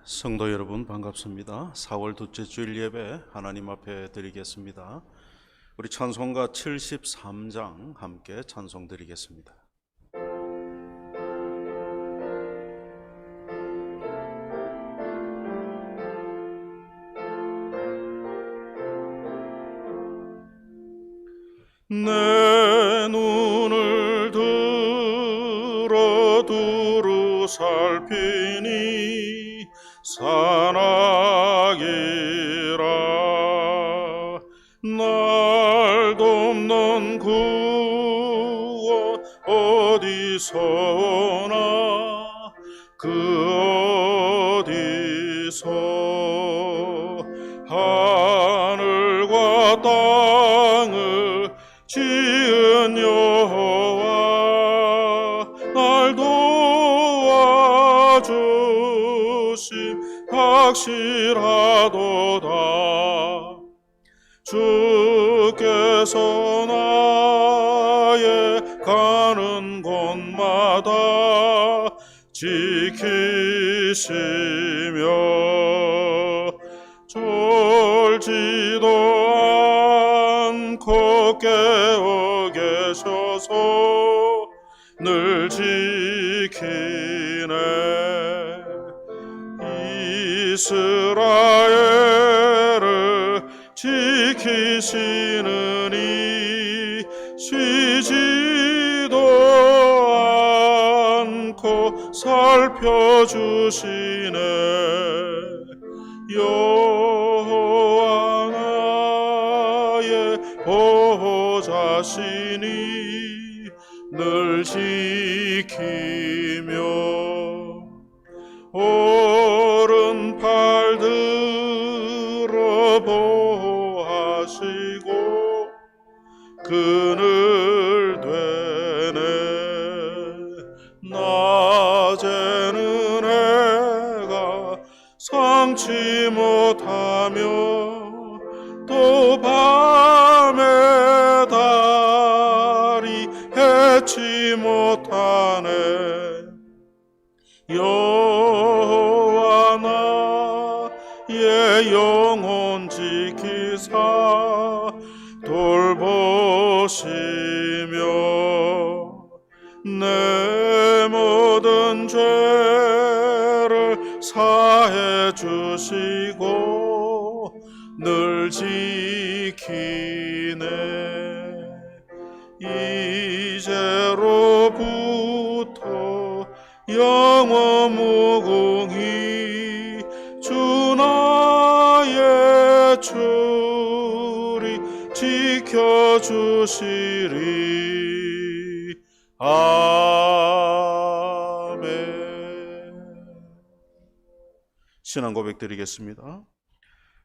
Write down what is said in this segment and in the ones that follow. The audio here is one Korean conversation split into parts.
성도 여러분 반갑습니다. 4월 둘째 주일 예배 하나님 앞에 드리겠습니다. 우리 찬송가 73장 함께 찬송 드리겠습니다. 내 눈을 들어 두루 살피니 산악이라 날 돕는 구원 어디서 오나 그 어디서 하늘과 땅을 지은 여호와 날 도와주심 확실하도다. 주께서 나의 가는 곳마다 지키시며 졸지도 않고 깨어 계셔서 늘 지키네. 이스라엘을 지키시는 이 쉬지도 않고 살펴주시네. 여호와 나의 보호자시니 늘 지키며 오른팔 들어 보호하시고 그늘 되네. 낮에는 해가 상치 못하며 또 밤에 달이 해치 못하네. 여호와 나의 영혼 지키사 돌보시며 내 모든 죄를 사해 주시고 늘 지키네. 이제로부터 영원 무궁히 주 나의 주리 지켜주시리. 아멘. 신앙 고백 드리겠습니다.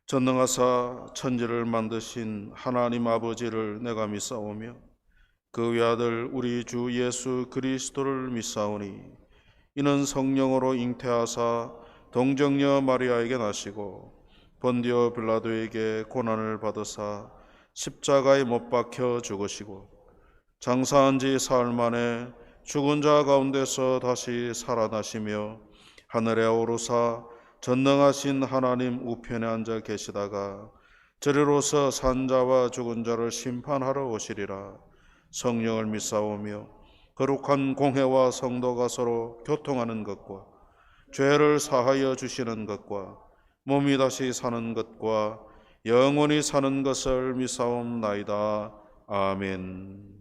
전능하사 천지를 만드신 하나님 아버지를 내가 믿사오며 그 외아들 우리 주 예수 그리스도를 믿사오니 이는 성령으로 잉태하사 동정녀 마리아에게 나시고 본디오 빌라도에게 고난을 받으사 십자가에 못 박혀 죽으시고 장사한 지 사흘 만에 죽은 자 가운데서 다시 살아나시며 하늘에 오르사 전능하신 하나님 우편에 앉아 계시다가 저리로서 산 자와 죽은 자를 심판하러 오시리라. 성령을 믿사오며 거룩한 공회와 성도가 서로 교통하는 것과 죄를 사하여 주시는 것과 몸이 다시 사는 것과 영원히 사는 것을 믿사옵나이다. 아멘.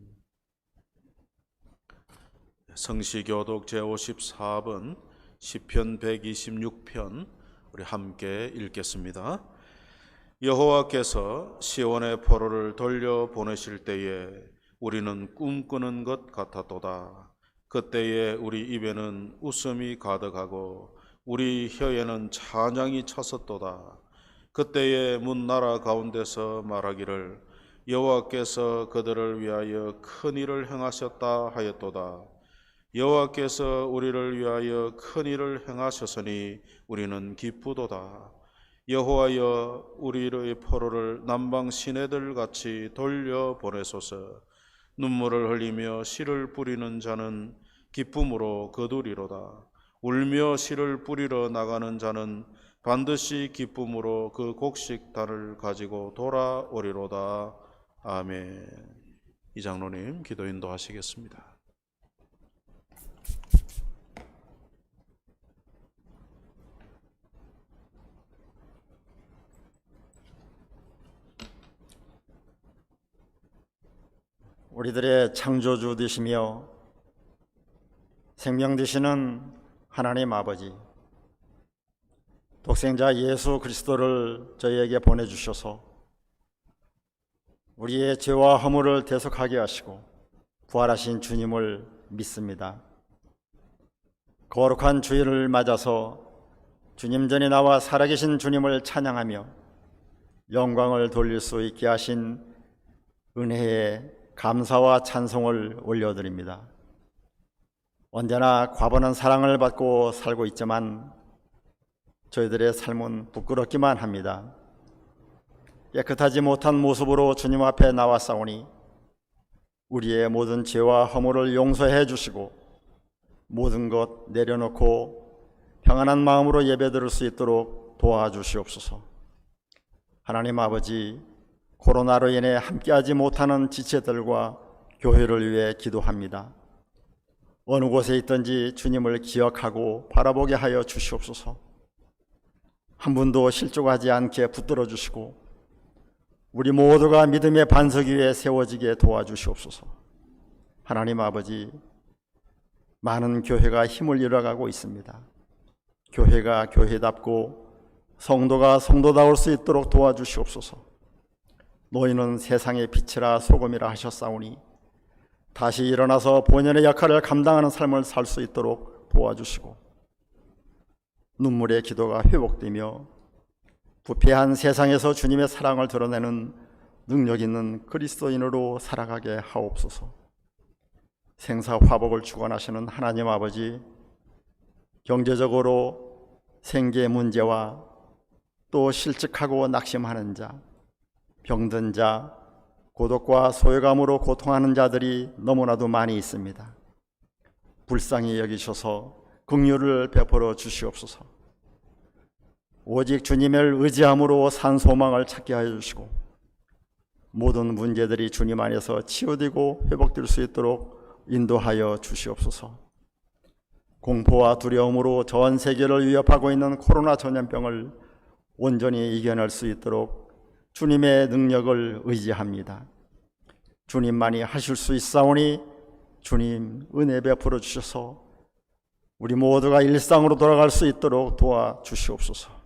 성시교독 제54번 시편 126편 우리 함께 읽겠습니다. 여호와께서 시온의 포로를 돌려보내실 때에 우리는 꿈꾸는 것 같았도다. 그때에 우리 입에는 웃음이 가득하고 우리 혀에는 찬양이 찼었도다. 그때에 문 나라 가운데서 말하기를 여호와께서 그들을 위하여 큰 일을 행하셨다 하였도다. 여호와께서 우리를 위하여 큰 일을 행하셨으니 우리는 기쁘도다. 여호와여 우리의 포로를 남방 시내들 같이 돌려보내소서. 눈물을 흘리며 씨를 뿌리는 자는 기쁨으로 거두리로다. 울며 씨를 뿌리러 나가는 자는 반드시 기쁨으로 그 곡식단을 가지고 돌아오리로다. 아멘. 이 장로님 기도 인도하시겠습니다. 우리들의 창조주 되시며 생명 되시는 하나님 아버지, 독생자 예수 그리스도를 저희에게 보내주셔서 우리의 죄와 허물을 대속하게 하시고 부활하신 주님을 믿습니다. 거룩한 주일을 맞아서 주님 전에 나와 살아계신 주님을 찬양하며 영광을 돌릴 수 있게 하신 은혜에 감사와 찬송을 올려드립니다. 언제나 과분한 사랑을 받고 살고 있지만 저희들의 삶은 부끄럽기만 합니다. 깨끗하지 못한 모습으로 주님 앞에 나왔사오니 우리의 모든 죄와 허물을 용서해 주시고 모든 것 내려놓고 평안한 마음으로 예배드릴 수 있도록 도와주시옵소서. 하나님 아버지, 코로나로 인해 함께하지 못하는 지체들과 교회를 위해 기도합니다. 어느 곳에 있든지 주님을 기억하고 바라보게 하여 주시옵소서. 한 분도 실족하지 않게 붙들어 주시고 우리 모두가 믿음의 반석 위에 세워지게 도와주시옵소서. 하나님 아버지, 많은 교회가 힘을 잃어가고 있습니다. 교회가 교회답고 성도가 성도다울 수 있도록 도와주시옵소서. 너희는 세상의 빛이라 소금이라 하셨사오니 다시 일어나서 본연의 역할을 감당하는 삶을 살 수 있도록 도와주시고 눈물의 기도가 회복되며 부패한 세상에서 주님의 사랑을 드러내는 능력 있는 그리스도인으로 살아가게 하옵소서. 생사화복을 주관하시는 하나님 아버지, 경제적으로 생계 문제와 또 실직하고 낙심하는 자, 병든 자, 고독과 소외감으로 고통하는 자들이 너무나도 많이 있습니다. 불쌍히 여기셔서 긍휼을 베풀어 주시옵소서. 오직 주님을 의지함으로 산 소망을 찾게 하여 주시고 모든 문제들이 주님 안에서 치유되고 회복될 수 있도록 인도하여 주시옵소서. 공포와 두려움으로 전 세계를 위협하고 있는 코로나 전염병을 온전히 이겨낼 수 있도록 주님의 능력을 의지합니다. 주님만이 하실 수 있사오니 주님 은혜 베풀어 주셔서 우리 모두가 일상으로 돌아갈 수 있도록 도와주시옵소서.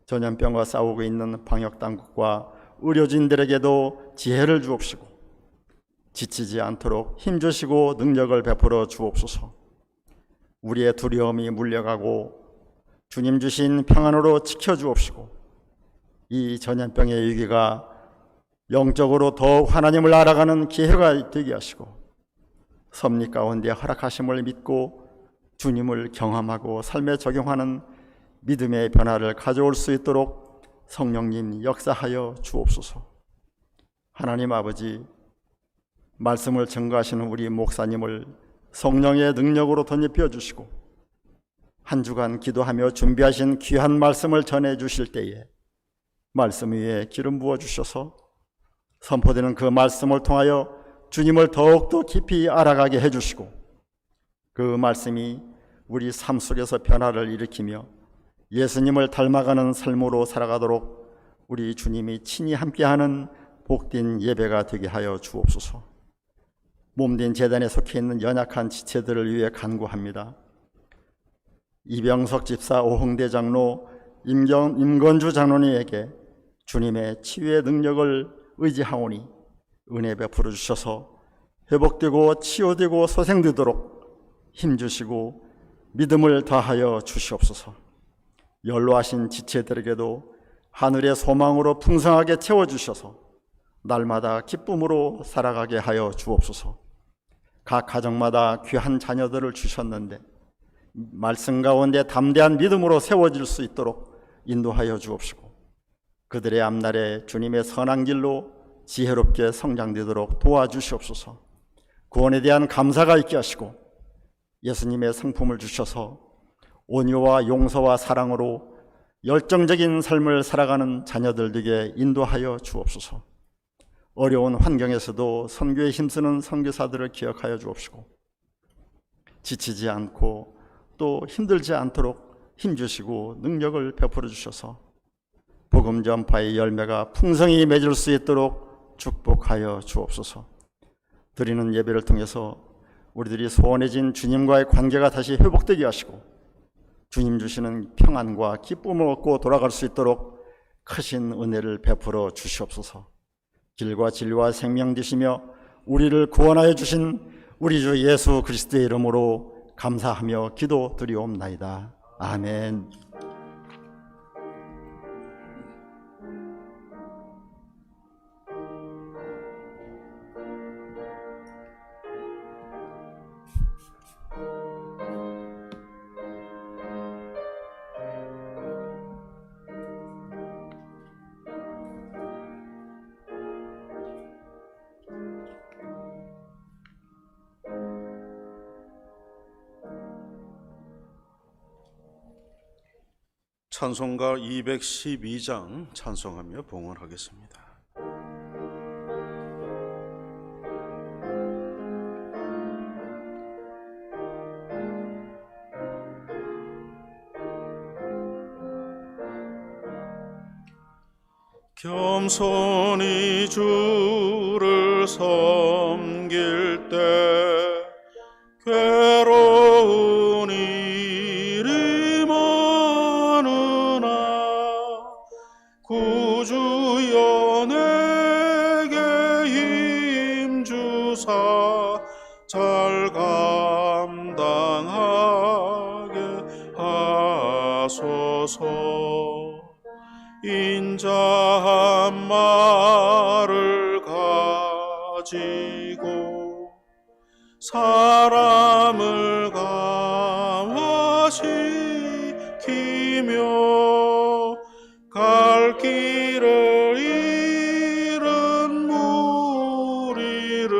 전염병과 싸우고 있는 방역당국과 의료진들에게도 지혜를 주옵시고 지치지 않도록 힘주시고 능력을 베풀어 주옵소서. 우리의 두려움이 물려가고 주님 주신 평안으로 지켜주옵시고 이 전염병의 위기가 영적으로 더욱 하나님을 알아가는 기회가 되게 하시고 섭리 가운데 허락하심을 믿고 주님을 경험하고 삶에 적용하는 믿음의 변화를 가져올 수 있도록 성령님 역사하여 주옵소서. 하나님 아버지, 말씀을 증거하시는 우리 목사님을 성령의 능력으로 덧입혀 주시고 한 주간 기도하며 준비하신 귀한 말씀을 전해 주실 때에 말씀 위에 기름 부어 주셔서 선포되는 그 말씀을 통하여 주님을 더욱더 깊이 알아가게 해주시고 그 말씀이 우리 삶 속에서 변화를 일으키며 예수님을 닮아가는 삶으로 살아가도록 우리 주님이 친히 함께하는 복된 예배가 되게 하여 주옵소서. 몸된 재단에 속해 있는 연약한 지체들을 위해 간구합니다. 이병석 집사, 오흥대 장로, 임건주 장로님에게 주님의 치유의 능력을 의지하오니 은혜 베풀어 주셔서 회복되고 치유되고 소생되도록 힘주시고 믿음을 더하여 주시옵소서. 연로하신 지체들에게도 하늘의 소망으로 풍성하게 채워주셔서 날마다 기쁨으로 살아가게 하여 주옵소서. 각 가정마다 귀한 자녀들을 주셨는데 말씀 가운데 담대한 믿음으로 세워질 수 있도록 인도하여 주옵시고 그들의 앞날에 주님의 선한 길로 지혜롭게 성장되도록 도와주시옵소서. 구원에 대한 감사가 있게 하시고 예수님의 성품을 주셔서 온유와 용서와 사랑으로 열정적인 삶을 살아가는 자녀들에게 인도하여 주옵소서. 어려운 환경에서도 선교에 힘쓰는 선교사들을 기억하여 주옵시고, 지치지 않고 또 힘들지 않도록 힘주시고 능력을 베풀어 주셔서 복음 전파의 열매가 풍성히 맺을 수 있도록 축복하여 주옵소서. 드리는 예배를 통해서 우리들이 소원해진 주님과의 관계가 다시 회복되게 하시고 주님 주시는 평안과 기쁨을 얻고 돌아갈 수 있도록 크신 은혜를 베풀어 주시옵소서. 길과 진리와 생명 되시며 우리를 구원하여 주신 우리 주 예수 그리스도의 이름으로 감사하며 기도드리옵나이다. 아멘. 찬송가 212장 찬송하며 봉헌하겠습니다. 겸손히 주를 섬길 때 괴로운 일이 많으나 구주여 내게 힘주사 잘 감당하게 하소서. 인자한 말을 가지고 사람을 감화시키며 갈 길을 잃은 무리를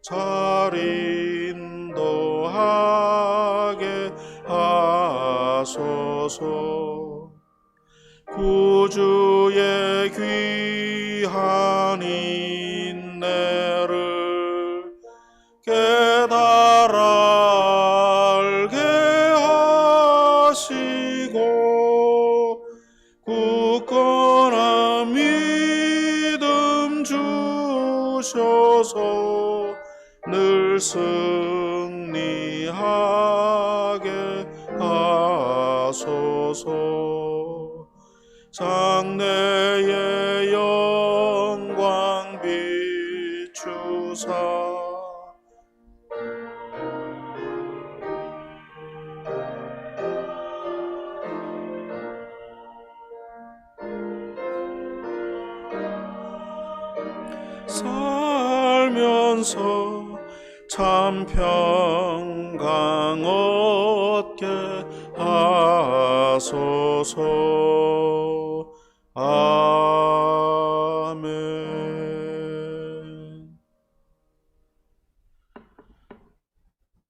잘 인도하게 하소서. 구주의 귀한 인내를 깨달아 알게 하시고 굳건한 믿음 주셔서 늘 승리하게 하소서. 장래의 영광 비추사 살면서 참 평강 얻게 하소서. 아멘.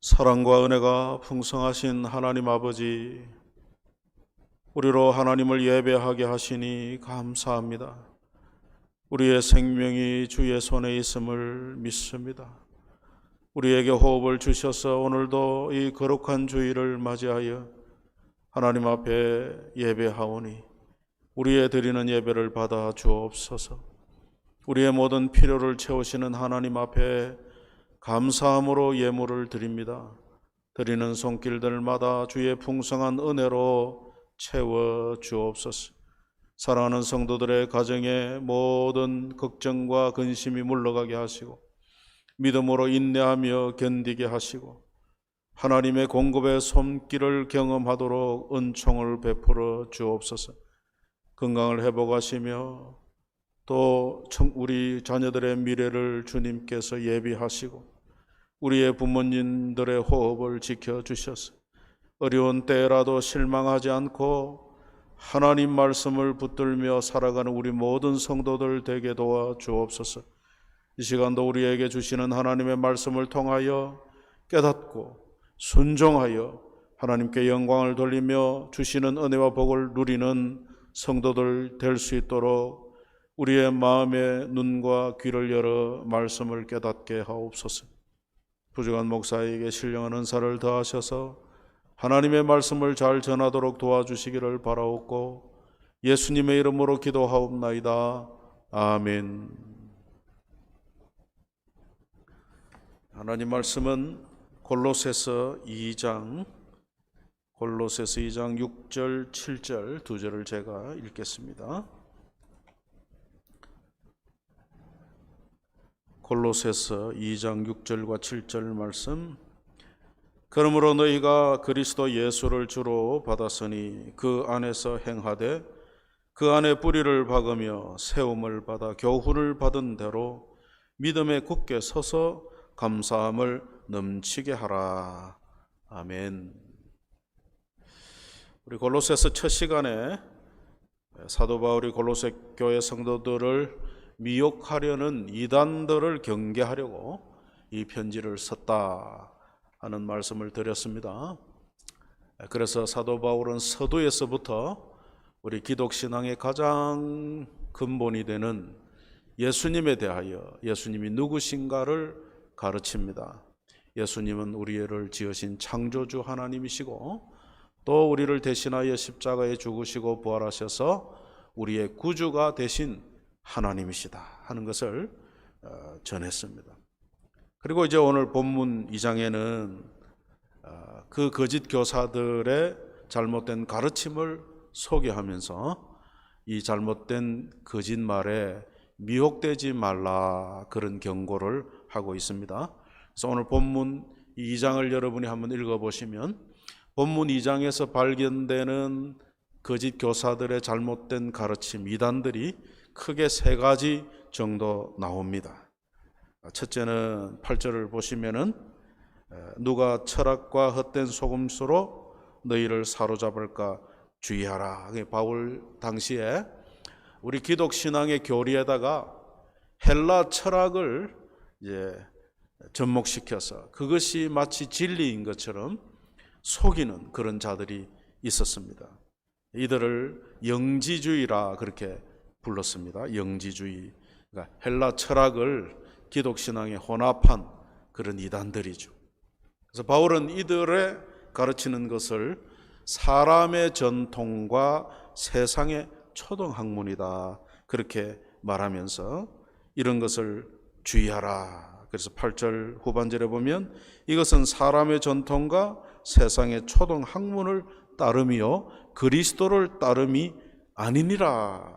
사랑과 은혜가 풍성하신 하나님 아버지, 우리로 하나님을 예배하게 하시니 감사합니다. 우리의 생명이 주의 손에 있음을 믿습니다. 우리에게 호흡을 주셔서 오늘도 이 거룩한 주일을 맞이하여 하나님 앞에 예배하오니 우리의 드리는 예배를 받아 주옵소서. 우리의 모든 필요를 채우시는 하나님 앞에 감사함으로 예물을 드립니다. 드리는 손길들마다 주의 풍성한 은혜로 채워 주옵소서. 사랑하는 성도들의 가정에 모든 걱정과 근심이 물러가게 하시고 믿음으로 인내하며 견디게 하시고 하나님의 공급의 손길을 경험하도록 은총을 베풀어 주옵소서. 건강을 회복하시며 또 우리 자녀들의 미래를 주님께서 예비하시고 우리의 부모님들의 호흡을 지켜주셔서 어려운 때라도 실망하지 않고 하나님 말씀을 붙들며 살아가는 우리 모든 성도들 되게 도와 주옵소서. 이 시간도 우리에게 주시는 하나님의 말씀을 통하여 깨닫고 순종하여 하나님께 영광을 돌리며 주시는 은혜와 복을 누리는 성도들 될 수 있도록 우리의 마음의 눈과 귀를 열어 말씀을 깨닫게 하옵소서. 부족한 목사에게 신령한 은사를 더하셔서 하나님의 말씀을 잘 전하도록 도와주시기를 바라옵고 예수님의 이름으로 기도하옵나이다. 아멘. 하나님 말씀은 골로새서 2장 6절 7절 두 절을 제가 읽겠습니다. 골로새서 2장 6절과 7절 말씀. 그러므로 너희가 그리스도 예수를 주로 받았으니 그 안에서 행하되 그 안에 뿌리를 박으며 세움을 받아 교훈을 받은 대로 믿음에 굳게 서서 감사함을 넘치게 하라. 아멘. 우리 골로새서 첫 시간에 사도 바울이 골로새 교회 성도들을 미혹하려는 이단들을 경계하려고 이 편지를 썼다 하는 말씀을 드렸습니다. 그래서 사도 바울은 서두에서부터 우리 기독신앙의 가장 근본이 되는 예수님에 대하여 예수님이 누구신가를 가르칩니다. 예수님은 우리를 지으신 창조주 하나님이시고 또 우리를 대신하여 십자가에 죽으시고 부활하셔서 우리의 구주가 되신 하나님이시다 하는 것을 전했습니다. 그리고 이제 오늘 본문 2장에는 그 거짓 교사들의 잘못된 가르침을 소개하면서 이 잘못된 거짓말에 미혹되지 말라 그런 경고를 하고 있습니다. 그래서 오늘 본문 2장을 여러분이 한번 읽어보시면 본문 2장에서 발견되는 거짓 교사들의 잘못된 가르침, 이단들이 크게 세 가지 정도 나옵니다. 첫째는 8절을 보시면은 누가 철학과 헛된 속임수로 너희를 사로잡을까 주의하라. 바울 당시에 우리 기독 신앙의 교리에다가 헬라 철학을 이제 접목시켜서 그것이 마치 진리인 것처럼 속이는 그런 자들이 있었습니다. 이들을 영지주의라 그렇게 불렀습니다. 영지주의. 그러니까 헬라 철학을 기독 신앙에 혼합한 그런 이단들이죠. 그래서 바울은 이들의 가르치는 것을 사람의 전통과 세상의 초등학문이다 그렇게 말하면서 이런 것을 주의하라. 그래서 8절 후반절에 보면 이것은 사람의 전통과 세상의 초등학문을 따름이요 그리스도를 따름이 아니니라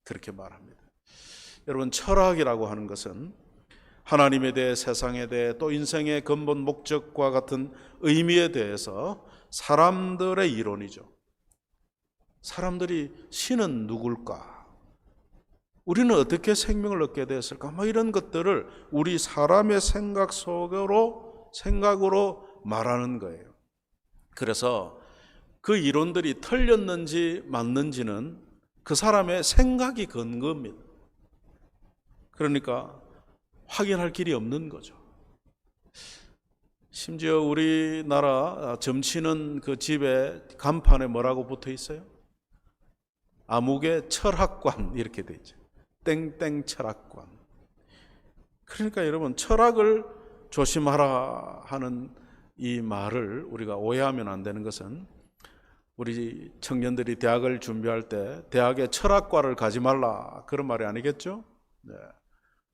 그렇게 말합니다. 여러분, 철학이라고 하는 것은 하나님에 대해, 세상에 대해, 또 인생의 근본 목적과 같은 의미에 대해서 사람들의 이론이죠. 사람들이 신은 누굴까? 우리는 어떻게 생명을 얻게 되었을까? 이런 것들을 우리 사람의 생각으로 말하는 거예요. 그래서 그 이론들이 틀렸는지 맞는지는 그 사람의 생각이 근거입니다. 그러니까 확인할 길이 없는 거죠. 심지어 우리나라 점치는 그 집에 간판에 뭐라고 붙어 있어요? 아무개 철학관 이렇게 돼 있죠. 땡땡 철학관. 그러니까 여러분, 철학을 조심하라 하는 이 말을 우리가 오해하면 안 되는 것은 우리 청년들이 대학을 준비할 때 대학에 철학과를 가지 말라 그런 말이 아니겠죠? 네.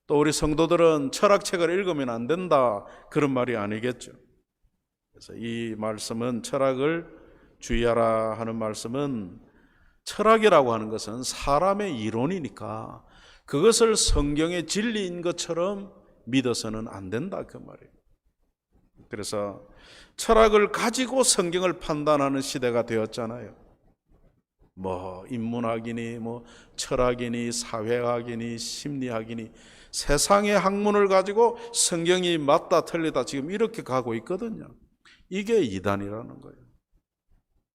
또 우리 성도들은 철학책을 읽으면 안 된다 그런 말이 아니겠죠. 그래서 이 말씀은 철학을 주의하라 하는 말씀은 철학이라고 하는 것은 사람의 이론이니까 그것을 성경의 진리인 것처럼 믿어서는 안 된다 그 말이에요. 그래서 철학을 가지고 성경을 판단하는 시대가 되었잖아요. 인문학이니 철학이니 사회학이니 심리학이니 세상의 학문을 가지고 성경이 맞다 틀리다 지금 이렇게 가고 있거든요. 이게 이단이라는 거예요.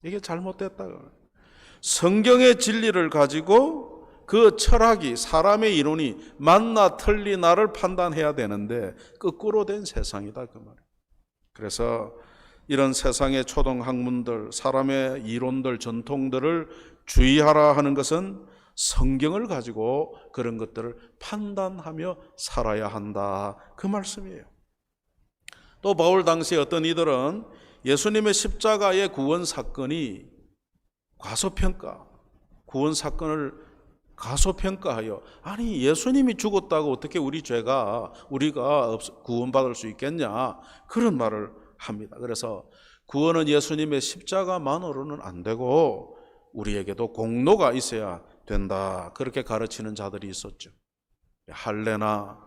이게 잘못됐다고. 성경의 진리를 가지고 그 철학이, 사람의 이론이 맞나 틀리나를 판단해야 되는데 거꾸로 된 세상이다 그 말이에요. 그래서 이런 세상의 초등학문들, 사람의 이론들, 전통들을 주의하라 하는 것은 성경을 가지고 그런 것들을 판단하며 살아야 한다, 그 말씀이에요. 또 바울 당시 어떤 이들은 예수님의 십자가의 구원 사건이 구원 사건을 가소평가하여, 아니 예수님이 죽었다고 어떻게 우리가 구원받을 수 있겠냐, 그런 말을 합니다. 그래서 구원은 예수님의 십자가만으로는 안 되고 우리에게도 공로가 있어야 된다, 그렇게 가르치는 자들이 있었죠. 할례나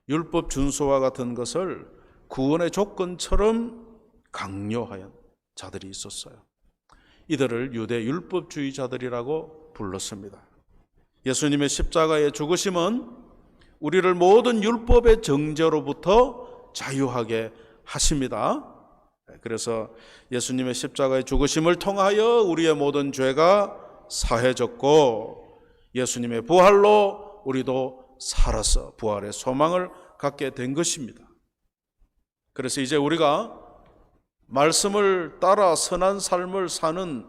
율법 준수와 같은 것을 구원의 조건처럼 강요하는 자들이 있었어요. 이들을 유대 율법주의자들이라고 불렀습니다. 예수님의 십자가의 죽으심은 우리를 모든 율법의 정죄로부터 자유하게 하십니다. 그래서 예수님의 십자가의 죽으심을 통하여 우리의 모든 죄가 사해졌고, 예수님의 부활로 우리도 살아서 부활의 소망을 갖게 된 것입니다. 그래서 이제 우리가 말씀을 따라 선한 삶을 사는,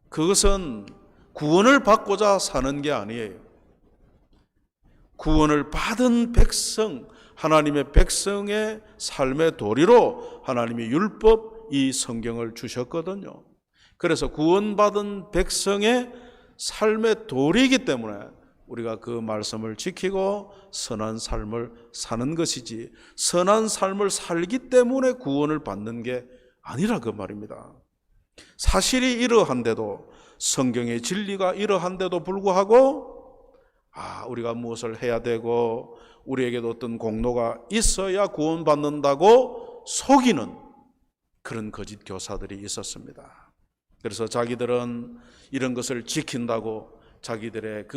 그것은 구원을 받고자 사는 게 아니에요. 구원을 받은 백성, 하나님의 백성의 삶의 도리로 하나님이 율법, 이 성경을 주셨거든요. 그래서 구원받은 백성의 삶의 도리이기 때문에 우리가 그 말씀을 지키고 선한 삶을 사는 것이지, 선한 삶을 살기 때문에 구원을 받는 게 아니라 그 말입니다. 사실이 이러한데도, 성경의 진리가 이러한데도 불구하고 우리가 무엇을 해야 되고 우리에게도 어떤 공로가 있어야 구원받는다고 속이는 그런 거짓 교사들이 있었습니다. 그래서 자기들은 이런 것을 지킨다고 자기들의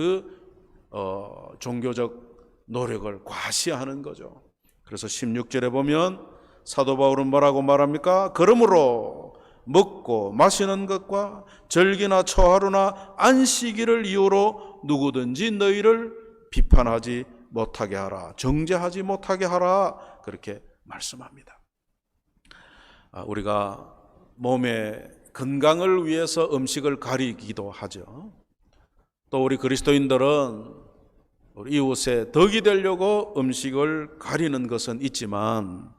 종교적 노력을 과시하는 거죠. 그래서 16절에 보면 사도 바울은 뭐라고 말합니까? 그러므로 먹고 마시는 것과 절기나 초하루나 안식일을 이유로 누구든지 너희를 비판하지 못하게 하라, 정죄하지 못하게 하라, 그렇게 말씀합니다. 우리가 몸의 건강을 위해서 음식을 가리기도 하죠. 또 우리 그리스도인들은 우리 이웃에 덕이 되려고 음식을 가리는 것은 있지만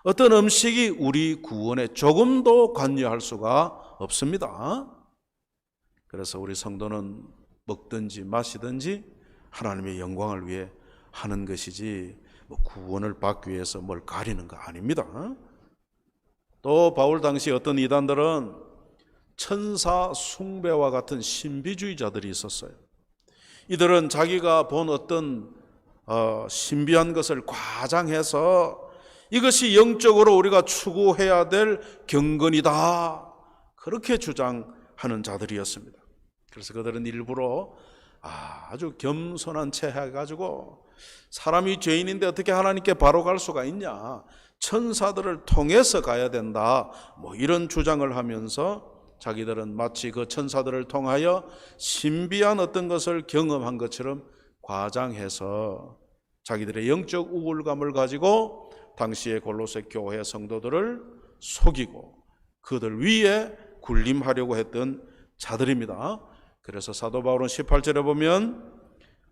어떤 음식이 우리 구원에 조금도 관여할 수가 없습니다. 그래서 우리 성도는 먹든지 마시든지 하나님의 영광을 위해 하는 것이지 구원을 받기 위해서 뭘 가리는 거 아닙니다. 또 바울 당시 어떤 이단들은 천사 숭배와 같은 신비주의자들이 있었어요. 이들은 자기가 본 어떤 신비한 것을 과장해서 이것이 영적으로 우리가 추구해야 될 경건이다, 그렇게 주장하는 자들이었습니다. 그래서 그들은 일부러 아주 겸손한 채 해가지고 사람이 죄인인데 어떻게 하나님께 바로 갈 수가 있냐, 천사들을 통해서 가야 된다, 이런 주장을 하면서 자기들은 마치 그 천사들을 통하여 신비한 어떤 것을 경험한 것처럼 과장해서 자기들의 영적 우울감을 가지고 당시의 골로새 교회 성도들을 속이고 그들 위에 군림하려고 했던 자들입니다. 그래서 사도 바울은 18절에 보면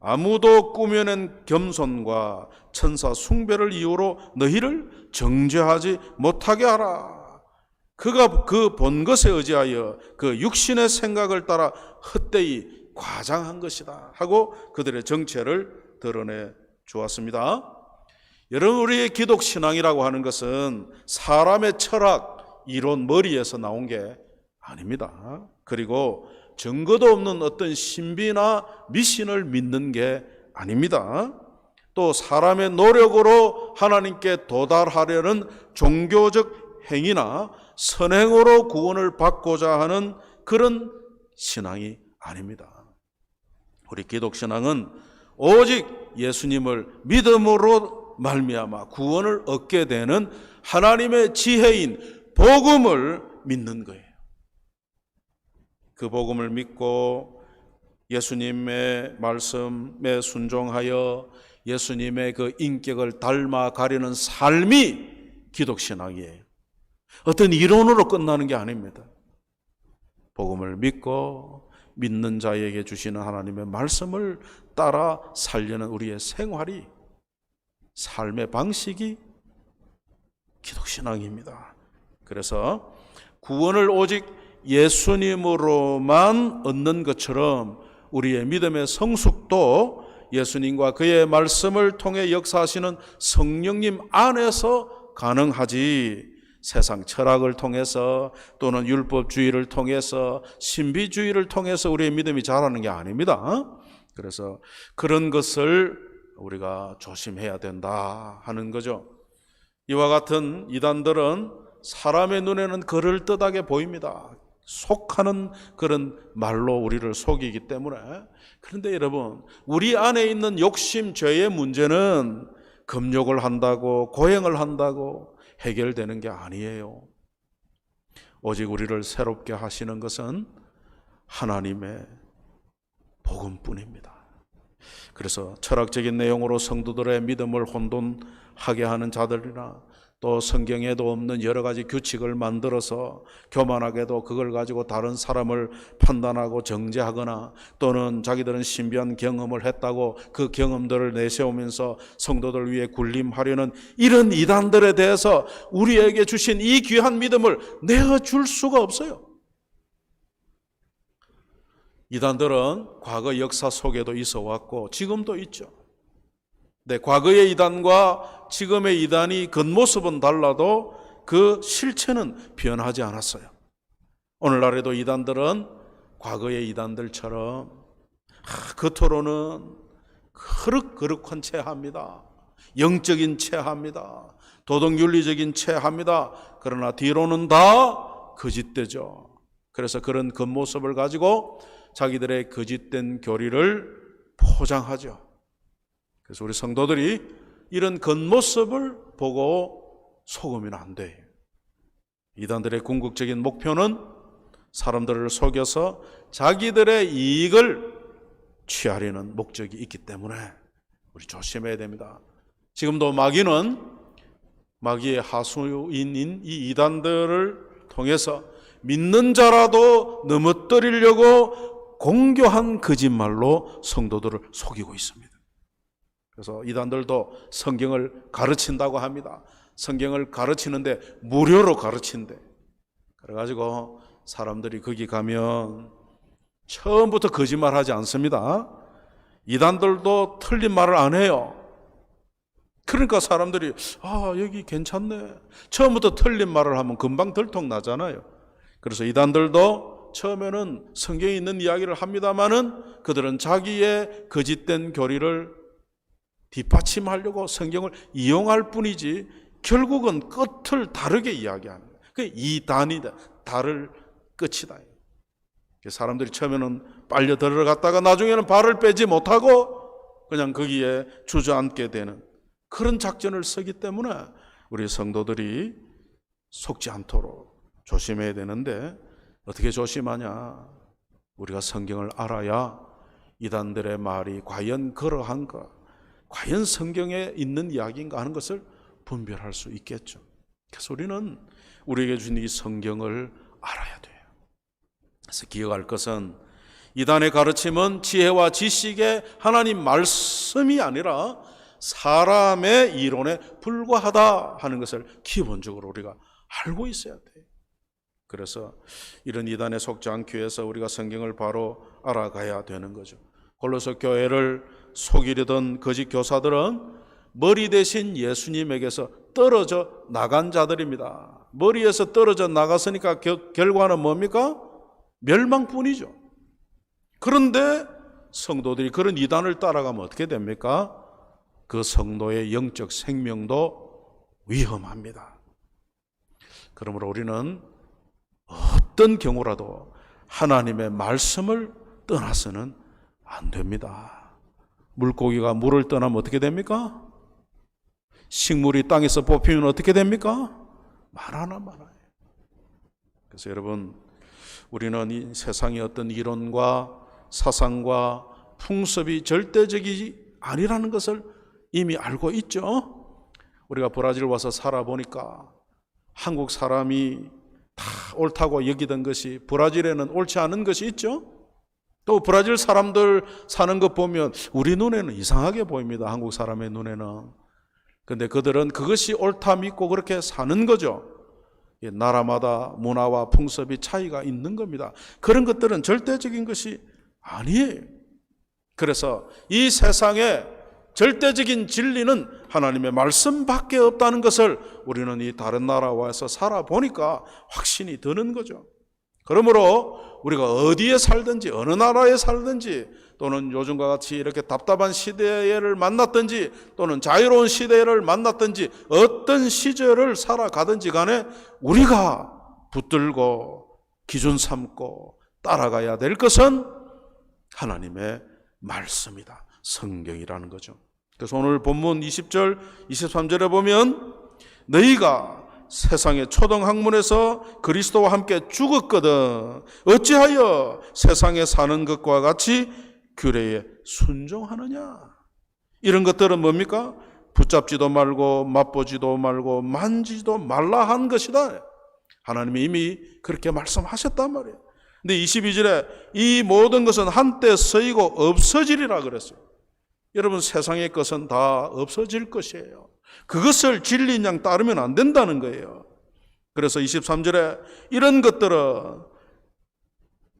아무도 꾸며낸 겸손과 천사 숭배를 이유로 너희를 정죄하지 못하게 하라. 그가 그 본 것에 의지하여 그 육신의 생각을 따라 헛되이 과장한 것이다 하고 그들의 정체를 드러내 주었습니다. 여러분, 우리의 기독 신앙이라고 하는 것은 사람의 철학, 이론, 머리에서 나온 게 아닙니다. 그리고 증거도 없는 어떤 신비나 미신을 믿는 게 아닙니다. 또 사람의 노력으로 하나님께 도달하려는 종교적 행위나 선행으로 구원을 받고자 하는 그런 신앙이 아닙니다. 우리 기독 신앙은 오직 예수님을 믿음으로 말미암아 구원을 얻게 되는 하나님의 지혜인 복음을 믿는 거예요. 그 복음을 믿고 예수님의 말씀에 순종하여 예수님의 그 인격을 닮아 가려는 삶이 기독신앙이에요. 어떤 이론으로 끝나는 게 아닙니다. 복음을 믿고 믿는 자에게 주시는 하나님의 말씀을 따라 살려는 우리의 생활이, 삶의 방식이 기독신앙입니다. 그래서 구원을 오직 예수님으로만 얻는 것처럼 우리의 믿음의 성숙도 예수님과 그의 말씀을 통해 역사하시는 성령님 안에서 가능하지, 세상 철학을 통해서 또는 율법주의를 통해서 신비주의를 통해서 우리의 믿음이 자라는 게 아닙니다. 그래서 그런 것을 우리가 조심해야 된다 하는 거죠. 이와 같은 이단들은 사람의 눈에는 그럴듯하게 보입니다. 속하는 그런 말로 우리를 속이기 때문에. 그런데 여러분, 우리 안에 있는 욕심, 죄의 문제는 금욕을 한다고 고행을 한다고 해결되는 게 아니에요. 오직 우리를 새롭게 하시는 것은 하나님의 복음뿐입니다. 그래서 철학적인 내용으로 성도들의 믿음을 혼돈하게 하는 자들이나 또 성경에도 없는 여러 가지 규칙을 만들어서 교만하게도 그걸 가지고 다른 사람을 판단하고 정죄하거나 또는 자기들은 신비한 경험을 했다고 그 경험들을 내세우면서 성도들 위해 군림하려는 이런 이단들에 대해서 우리에게 주신 이 귀한 믿음을 내어줄 수가 없어요. 이단들은 과거 역사 속에도 있어 왔고 지금도 있죠. 네, 과거의 이단과 지금의 이단이 겉모습은 달라도 그 실체는 변하지 않았어요. 오늘날에도 이단들은 과거의 이단들처럼 겉으로는 거룩한 채 합니다. 영적인 채 합니다. 도덕윤리적인 채 합니다. 그러나 뒤로는 다 거짓되죠. 그래서 그런 겉모습을 가지고 자기들의 거짓된 교리를 포장하죠. 그래서 우리 성도들이 이런 겉모습을 보고 속으면 안 돼요. 이단들의 궁극적인 목표는 사람들을 속여서 자기들의 이익을 취하려는 목적이 있기 때문에 우리 조심해야 됩니다. 지금도 마귀의 하수인인 이 이단들을 통해서 믿는 자라도 넘어뜨리려고 공교한 거짓말로 성도들을 속이고 있습니다. 그래서 이단들도 성경을 가르친다고 합니다. 성경을 가르치는데 무료로 가르친대. 그래가지고 사람들이 거기 가면 처음부터 거짓말하지 않습니다. 이단들도 틀린 말을 안 해요. 그러니까 사람들이 여기 괜찮네. 처음부터 틀린 말을 하면 금방 들통나잖아요. 그래서 이단들도 처음에는 성경에 있는 이야기를 합니다마는 그들은 자기의 거짓된 교리를 뒷받침하려고 성경을 이용할 뿐이지 결국은 끝을 다르게 이야기하는 거예요. 그게 이단이다. 다를 끝이다. 사람들이 처음에는 빨려 들어갔다가 나중에는 발을 빼지 못하고 그냥 거기에 주저앉게 되는 그런 작전을 쓰기 때문에 우리 성도들이 속지 않도록 조심해야 되는데 어떻게 조심하냐? 우리가 성경을 알아야 이단들의 말이 과연 그러한가? 과연 성경에 있는 이야기인가 하는 것을 분별할 수 있겠죠. 그래서 우리는 우리에게 주신 이 성경을 알아야 돼요. 그래서 기억할 것은 이단의 가르침은 지혜와 지식의 하나님 말씀이 아니라 사람의 이론에 불과하다 하는 것을 기본적으로 우리가 알고 있어야 돼요. 그래서 이런 이단에 속지 않기 위해서 우리가 성경을 바로 알아가야 되는 거죠. 골로새 교회를 속이려던 거짓 교사들은 머리 대신 예수님에게서 떨어져 나간 자들입니다. 머리에서 떨어져 나갔으니까 결과는 뭡니까? 멸망뿐이죠. 그런데 성도들이 그런 이단을 따라가면 어떻게 됩니까? 그 성도의 영적 생명도 위험합니다. 그러므로 우리는 어떤 경우라도 하나님의 말씀을 떠나서는 안 됩니다. 물고기가 물을 떠나면 어떻게 됩니까? 식물이 땅에서 뽑히면 어떻게 됩니까? 말하나 말아요. 그래서 여러분, 우리는 이 세상의 어떤 이론과 사상과 풍습이 절대적이 아니라는 것을 이미 알고 있죠. 우리가 브라질 와서 살아보니까 한국 사람이 다 옳다고 여기던 것이 브라질에는 옳지 않은 것이 있죠. 또 브라질 사람들 사는 것 보면 우리 눈에는 이상하게 보입니다. 한국 사람의 눈에는. 근데 그들은 그것이 옳다 믿고 그렇게 사는 거죠. 나라마다 문화와 풍습이 차이가 있는 겁니다. 그런 것들은 절대적인 것이 아니에요. 그래서 이 세상에 절대적인 진리는 하나님의 말씀밖에 없다는 것을 우리는 이 다른 나라와서 살아보니까 확신이 드는 거죠. 그러므로 우리가 어디에 살든지 어느 나라에 살든지 또는 요즘과 같이 이렇게 답답한 시대를 만났든지 또는 자유로운 시대를 만났든지 어떤 시절을 살아가든지 간에 우리가 붙들고 기준 삼고 따라가야 될 것은 하나님의 말씀이다. 성경이라는 거죠. 그래서 오늘 본문 20절, 23절에 보면 너희가 세상의 초등학문에서 그리스도와 함께 죽었거든 어찌하여 세상에 사는 것과 같이 규례에 순종하느냐. 이런 것들은 뭡니까? 붙잡지도 말고 맛보지도 말고 만지지도 말라 한 것이다. 하나님이 이미 그렇게 말씀하셨단 말이에요. 근데 22절에 이 모든 것은 한때 쓰이고 없어지리라 그랬어요. 여러분, 세상의 것은 다 없어질 것이에요. 그것을 진리인 양 따르면 안 된다는 거예요. 그래서 23절에 이런 것들은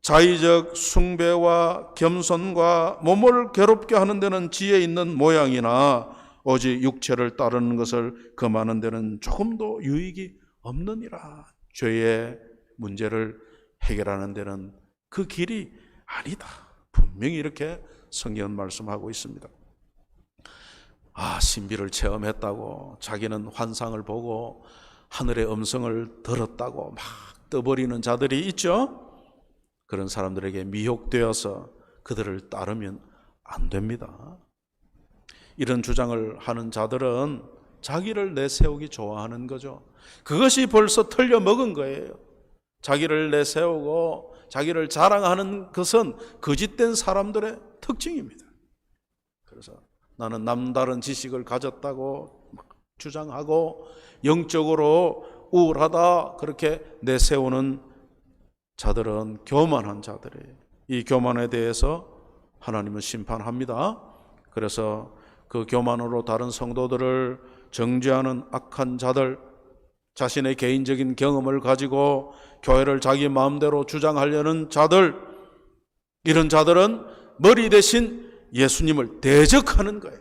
자의적 숭배와 겸손과 몸을 괴롭게 하는 데는 지혜 있는 모양이나 오직 육체를 따르는 것을 금하는 데는 조금도 유익이 없느니라. 죄의 문제를 해결하는 데는 그 길이 아니다. 분명히 이렇게 성경은 말씀하고 있습니다. 신비를 체험했다고 자기는 환상을 보고 하늘의 음성을 들었다고 막 떠버리는 자들이 있죠. 그런 사람들에게 미혹되어서 그들을 따르면 안 됩니다. 이런 주장을 하는 자들은 자기를 내세우기 좋아하는 거죠. 그것이 벌써 틀려 먹은 거예요. 자기를 내세우고 자기를 자랑하는 것은 거짓된 사람들의 특징입니다. 그래서 나는 남다른 지식을 가졌다고 주장하고 영적으로 우월하다 그렇게 내세우는 자들은 교만한 자들이에요. 이 교만에 대해서 하나님은 심판합니다. 그래서 그 교만으로 다른 성도들을 정죄하는 악한 자들, 자신의 개인적인 경험을 가지고 교회를 자기 마음대로 주장하려는 자들, 이런 자들은 머리 대신 예수님을 대적하는 거예요.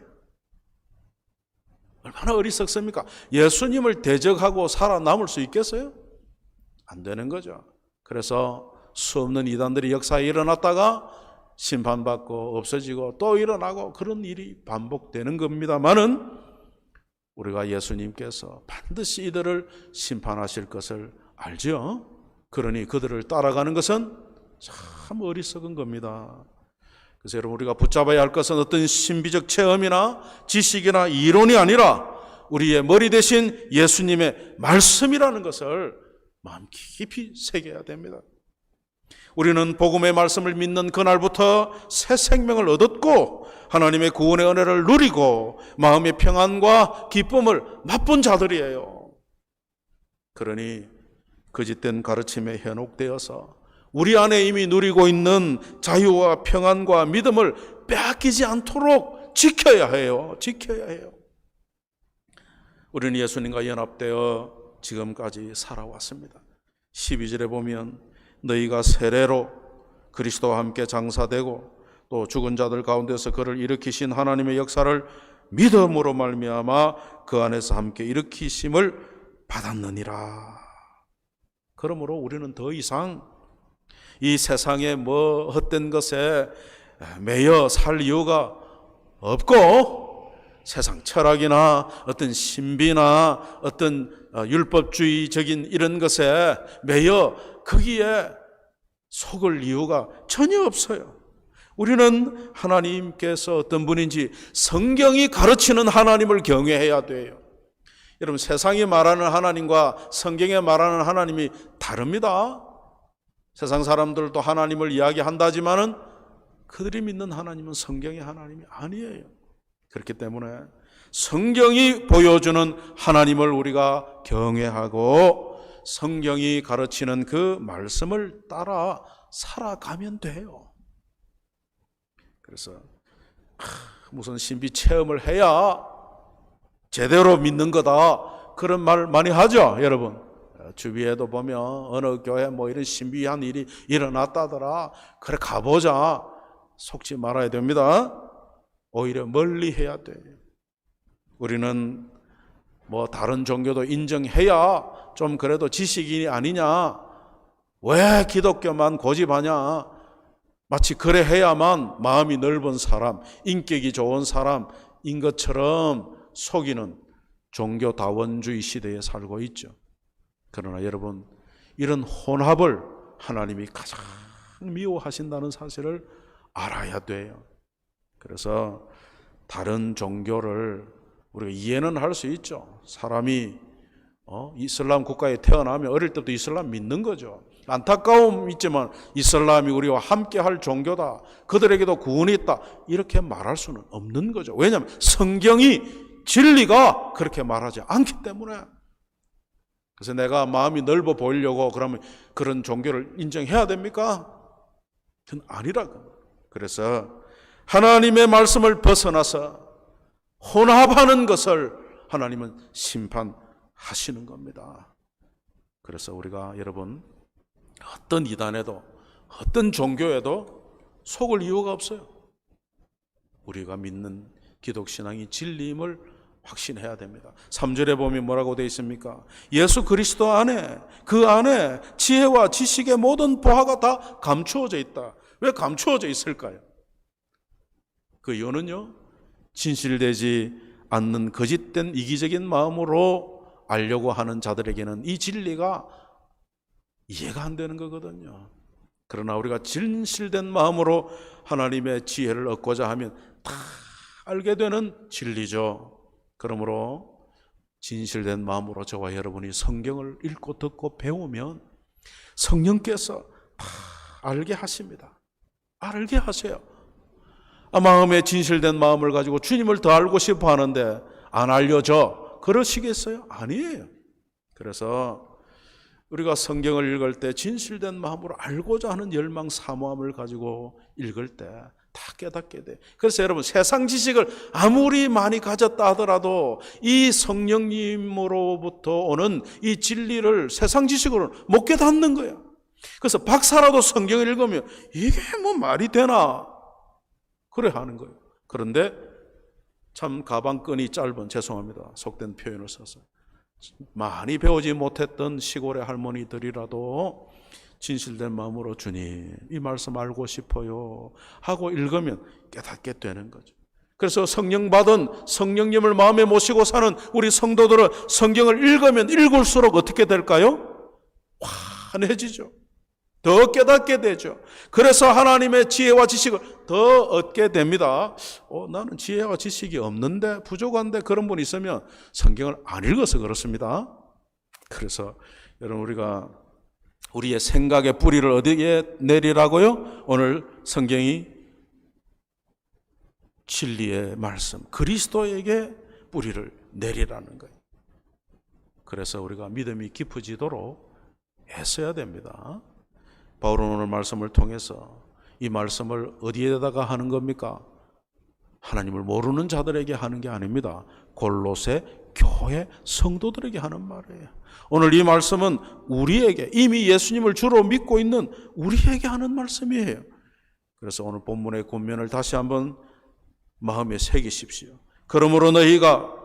얼마나 어리석습니까? 예수님을 대적하고 살아남을 수 있겠어요? 안 되는 거죠. 그래서 수없는 이단들이 역사에 일어났다가 심판받고 없어지고 또 일어나고 그런 일이 반복되는 겁니다만은 우리가 예수님께서 반드시 이들을 심판하실 것을 알죠. 그러니 그들을 따라가는 것은 참 어리석은 겁니다. 그래서 여러분, 우리가 붙잡아야 할 것은 어떤 신비적 체험이나 지식이나 이론이 아니라 우리의 머리 대신 예수님의 말씀이라는 것을 마음 깊이 새겨야 됩니다. 우리는 복음의 말씀을 믿는 그날부터 새 생명을 얻었고 하나님의 구원의 은혜를 누리고 마음의 평안과 기쁨을 맛본 자들이에요. 그러니 거짓된 가르침에 현혹되어서 우리 안에 이미 누리고 있는 자유와 평안과 믿음을 빼앗기지 않도록 지켜야 해요. 지켜야 해요. 우리는 예수님과 연합되어 지금까지 살아왔습니다. 12절에 보면 너희가 세례로 그리스도와 함께 장사되고 또 죽은 자들 가운데서 그를 일으키신 하나님의 역사를 믿음으로 말미암아 그 안에서 함께 일으키심을 받았느니라. 그러므로 우리는 더 이상 이 세상의 뭐 헛된 것에 매여 살 이유가 없고 세상 철학이나 어떤 신비나 어떤 율법주의적인 이런 것에 매여 거기에 속을 이유가 전혀 없어요. 우리는 하나님께서 어떤 분인지 성경이 가르치는 하나님을 경외해야 돼요. 여러분, 세상이 말하는 하나님과 성경에 말하는 하나님이 다릅니다. 세상 사람들도 하나님을 이야기한다지만은 그들이 믿는 하나님은 성경의 하나님이 아니에요. 그렇기 때문에 성경이 보여주는 하나님을 우리가 경외하고 성경이 가르치는 그 말씀을 따라 살아가면 돼요. 그래서 무슨 신비 체험을 해야 제대로 믿는 거다, 그런 말 많이 하죠, 여러분. 주위에도 보면 어느 교회 뭐 이런 신비한 일이 일어났다더라, 그래 가보자. 속지 말아야 됩니다. 오히려 멀리 해야 돼요. 우리는 뭐 다른 종교도 인정해야 좀 그래도 지식인이 아니냐, 왜 기독교만 고집하냐, 마치 그래 해야만 마음이 넓은 사람, 인격이 좋은 사람인 것처럼 속이는 종교다원주의 시대에 살고 있죠. 그러나 여러분, 이런 혼합을 하나님이 가장 미워하신다는 사실을 알아야 돼요. 그래서 다른 종교를 우리가 이해는 할 수 있죠. 사람이 이슬람 국가에 태어나면 어릴 때부터 이슬람 믿는 거죠. 안타까움 있지만 이슬람이 우리와 함께 할 종교다, 그들에게도 구원이 있다, 이렇게 말할 수는 없는 거죠. 왜냐하면 성경이, 진리가 그렇게 말하지 않기 때문에. 그래서 내가 마음이 넓어 보이려고 그러면 그런 종교를 인정해야 됩니까? 그건 아니라고. 그래서 하나님의 말씀을 벗어나서 혼합하는 것을 하나님은 심판하시는 겁니다. 그래서 우리가 여러분, 어떤 이단에도 어떤 종교에도 속을 이유가 없어요. 우리가 믿는 기독신앙이 진리임을 확신해야 됩니다. 3절에 보면 뭐라고 되어 있습니까? 예수 그리스도 안에, 그 안에 지혜와 지식의 모든 보화가 다 감추어져 있다. 왜 감추어져 있을까요? 그 이유는요, 진실되지 않는 거짓된 이기적인 마음으로 알려고 하는 자들에게는 이 진리가 이해가 안 되는 거거든요. 그러나 우리가 진실된 마음으로 하나님의 지혜를 얻고자 하면 다 알게 되는 진리죠. 그러므로 진실된 마음으로 저와 여러분이 성경을 읽고 듣고 배우면 성령께서 다 알게 하십니다. 알게 하세요. 마음에 진실된 마음을 가지고 주님을 더 알고 싶어 하는데 안 알려져, 그러시겠어요? 아니에요. 그래서 우리가 성경을 읽을 때 진실된 마음으로 알고자 하는 열망, 사모함을 가지고 읽을 때 다 깨닫게 돼. 그래서 여러분, 세상 지식을 아무리 많이 가졌다 하더라도 이 성령님으로부터 오는 이 진리를 세상 지식으로는 못 깨닫는 거예요. 그래서 박사라도 성경을 읽으면 이게 뭐 말이 되나, 그래 하는 거예요. 그런데 참 가방끈이 짧은, 죄송합니다, 속된 표현을 써서, 많이 배우지 못했던 시골의 할머니들이라도 진실된 마음으로 주님 이 말씀 알고 싶어요 하고 읽으면 깨닫게 되는 거죠. 그래서 성령 받은 성령님을 마음에 모시고 사는 우리 성도들은 성경을 읽으면 읽을수록 어떻게 될까요? 환해지죠. 더 깨닫게 되죠. 그래서 하나님의 지혜와 지식을 더 얻게 됩니다. 나는 지혜와 지식이 없는데, 부족한데, 그런 분 있으면 성경을 안 읽어서 그렇습니다. 그래서 여러분, 우리가 우리의 생각의 뿌리를 어디에 내리라고요? 오늘 성경이 진리의 말씀, 그리스도에게 뿌리를 내리라는 거예요. 그래서 우리가 믿음이 깊어지도록 애써야 됩니다. 바울은 오늘 말씀을 통해서 이 말씀을 어디에다가 하는 겁니까? 하나님을 모르는 자들에게 하는 게 아닙니다. 골로새 교회 성도들에게 하는 말이에요. 오늘 이 말씀은 우리에게, 이미 예수님을 주로 믿고 있는 우리에게 하는 말씀이에요. 그래서 오늘 본문의 권면을 다시 한번 마음에 새기십시오. 그러므로 너희가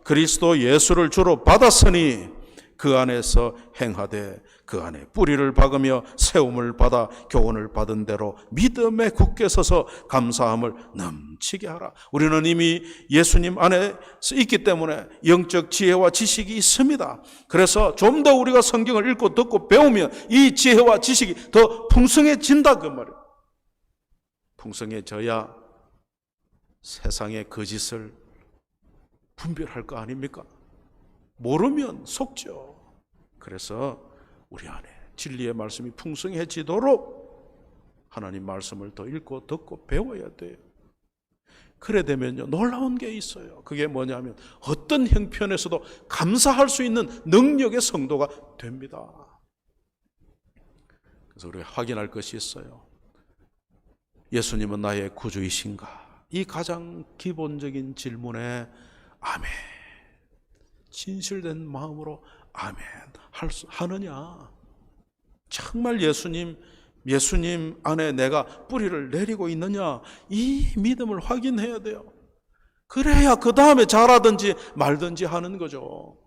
그리스도 예수를 주로 받았으니 그 안에서 행하되 그 안에 뿌리를 박으며 세움을 받아 교훈을 받은 대로 믿음에 굳게 서서 감사함을 넘치게 하라. 우리는 이미 예수님 안에 있기 때문에 영적 지혜와 지식이 있습니다. 그래서 좀 더 우리가 성경을 읽고 듣고 배우면 이 지혜와 지식이 더 풍성해진다, 그 말이에요. 풍성해져야 세상의 거짓을 분별할 거 아닙니까? 모르면 속죠. 그래서 우리 안에 진리의 말씀이 풍성해지도록 하나님 말씀을 더 읽고 듣고 배워야 돼요. 그래 되면요, 놀라운 게 있어요. 그게 뭐냐면 어떤 형편에서도 감사할 수 있는 능력의 성도가 됩니다. 그래서 우리가 확인할 것이 있어요. 예수님은 나의 구주이신가? 이 가장 기본적인 질문에 아멘, 진실된 마음으로 아멘 하느냐? 정말 예수님 안에 내가 뿌리를 내리고 있느냐? 이 믿음을 확인해야 돼요. 그래야 그 다음에 잘하든지 말든지 하는 거죠.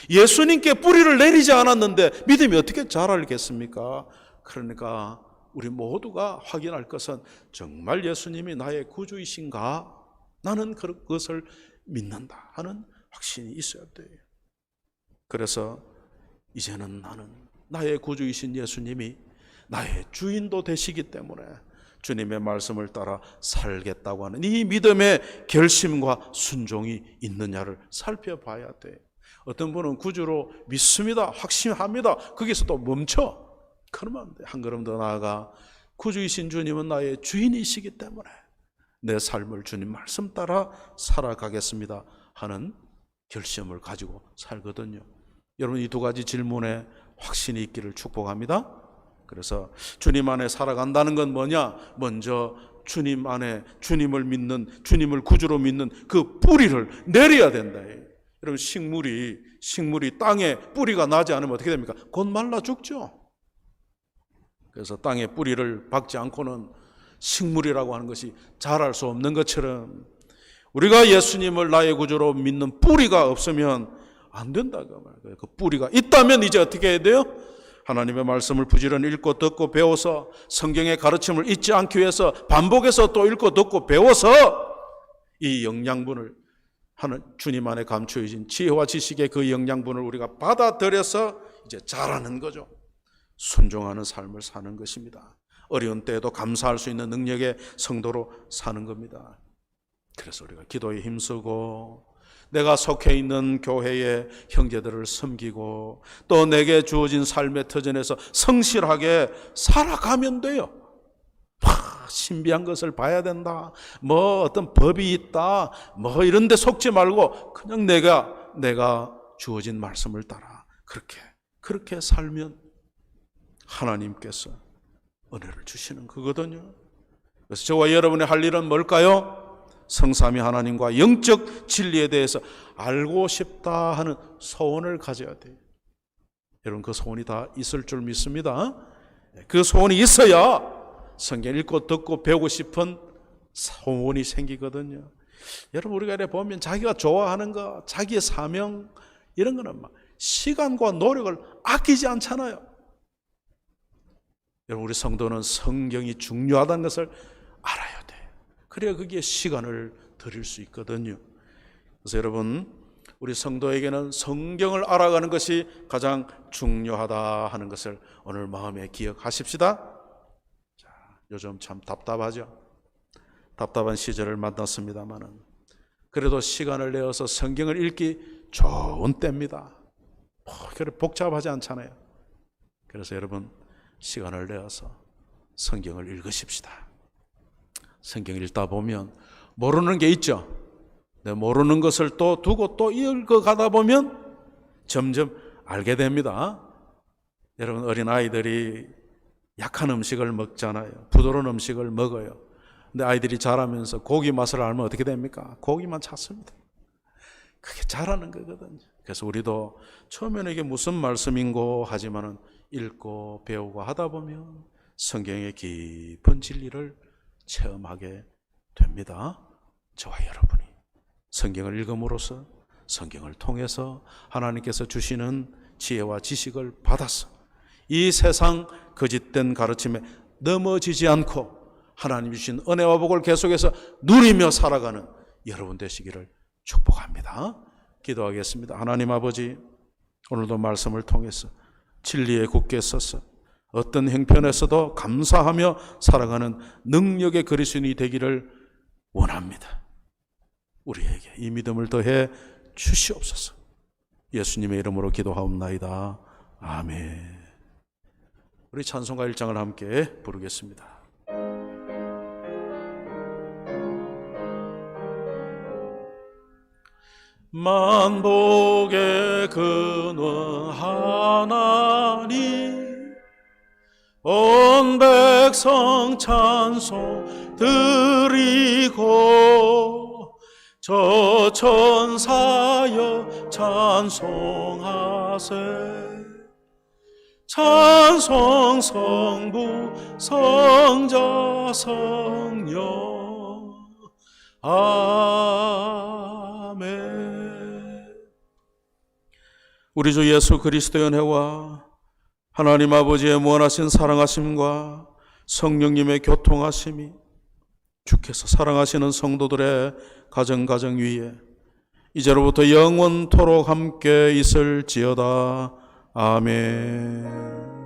예수님께 뿌리를 내리지 않았는데 믿음이 어떻게 자랄겠습니까? 그러니까 우리 모두가 확인할 것은 정말 예수님이 나의 구주이신가? 나는 그것을 믿는다 하는 확신이 있어야 돼요. 그래서 이제는 나는 나의 구주이신 예수님이 나의 주인도 되시기 때문에 주님의 말씀을 따라 살겠다고 하는 이 믿음의 결심과 순종이 있느냐를 살펴봐야 돼. 어떤 분은 구주로 믿습니다, 확신합니다. 거기서 또 멈춰. 그러면 안 돼. 한 걸음 더 나아가 구주이신 주님은 나의 주인이시기 때문에 내 삶을 주님 말씀 따라 살아가겠습니다 하는 결심을 가지고 살거든요. 여러분, 이 두 가지 질문에 확신이 있기를 축복합니다. 그래서 주님 안에 살아간다는 건 뭐냐? 먼저 주님 안에 주님을 믿는, 주님을 구주로 믿는 그 뿌리를 내려야 된다. 여러분, 식물이 땅에 뿌리가 나지 않으면 어떻게 됩니까? 곧 말라 죽죠. 그래서 땅에 뿌리를 박지 않고는 식물이라고 하는 것이 자랄 수 없는 것처럼 우리가 예수님을 나의 구주로 믿는 뿌리가 없으면 안 된다. 그 뿌리가 있다면 이제 어떻게 해야 돼요? 하나님의 말씀을 부지런히 읽고 듣고 배워서 성경의 가르침을 잊지 않기 위해서 반복해서 또 읽고 듣고 배워서 이 영양분을 하는 주님 안에 감추어진 지혜와 지식의 그 영양분을 우리가 받아들여서 이제 자라는 거죠. 순종하는 삶을 사는 것입니다. 어려운 때에도 감사할 수 있는 능력의 성도로 사는 겁니다. 그래서 우리가 기도에 힘쓰고 내가 속해 있는 교회의 형제들을 섬기고 또 내게 주어진 삶의 터전에서 성실하게 살아가면 돼요. 신비한 것을 봐야 된다, 뭐 어떤 법이 있다, 뭐 이런 데 속지 말고 그냥 내가 주어진 말씀을 따라 그렇게 살면 하나님께서 은혜를 주시는 거거든요. 그래서 저와 여러분의 할 일은 뭘까요? 성삼위 하나님과 영적 진리에 대해서 알고 싶다 하는 소원을 가져야 돼요. 여러분, 그 소원이 다 있을 줄 믿습니다. 그 소원이 있어야 성경 읽고 듣고 배우고 싶은 소원이 생기거든요. 여러분, 우리가 이렇게 보면 자기가 좋아하는 거, 자기의 사명 이런 거는 막 시간과 노력을 아끼지 않잖아요. 여러분, 우리 성도는 성경이 중요하다는 것을 알아야 돼. 그래야 거기에 시간을 들일 수 있거든요. 그래서 여러분, 우리 성도에게는 성경을 알아가는 것이 가장 중요하다 하는 것을 오늘 마음에 기억하십시다. 자, 요즘 참 답답하죠. 답답한 시절을 만났습니다마는 그래도 시간을 내어서 성경을 읽기 좋은 때입니다. 그래 복잡하지 않잖아요. 그래서 여러분, 시간을 내어서 성경을 읽으십시다. 성경 읽다 보면 모르는 게 있죠. 모르는 것을 또 두고 또 읽어가다 보면 점점 알게 됩니다. 여러분, 어린아이들이 약한 음식을 먹잖아요. 부드러운 음식을 먹어요. 근데 아이들이 자라면서 고기 맛을 알면 어떻게 됩니까? 고기만 찾습니다. 그게 잘하는 거거든요. 그래서 우리도 처음에는 이게 무슨 말씀인고 하지만은 읽고 배우고 하다 보면 성경의 깊은 진리를 체험하게 됩니다. 저와 여러분이 성경을 읽음으로써 성경을 통해서 하나님께서 주시는 지혜와 지식을 받아서 이 세상 거짓된 가르침에 넘어지지 않고 하나님 주신 은혜와 복을 계속해서 누리며 살아가는 여러분 되시기를 축복합니다. 기도하겠습니다. 하나님 아버지, 오늘도 말씀을 통해서 진리에 굳게 서서 어떤 형편에서도 감사하며 살아가는 능력의 그리스도인이 되기를 원합니다. 우리에게 이 믿음을 더해 주시옵소서. 예수님의 이름으로 기도하옵나이다. 아멘. 우리 찬송가 1장을 함께 부르겠습니다. 만복의 근원 하나님 온 백성 찬송 드리고 저 천사여 찬송하세 찬송 성부 성자 성령 아멘. 우리 주 예수 그리스도의 은혜와 하나님 아버지의 무한하신 사랑하심과 성령님의 교통하심이 주께서 사랑하시는 성도들의 가정 위에 이제로부터 영원토록 함께 있을지어다. 아멘.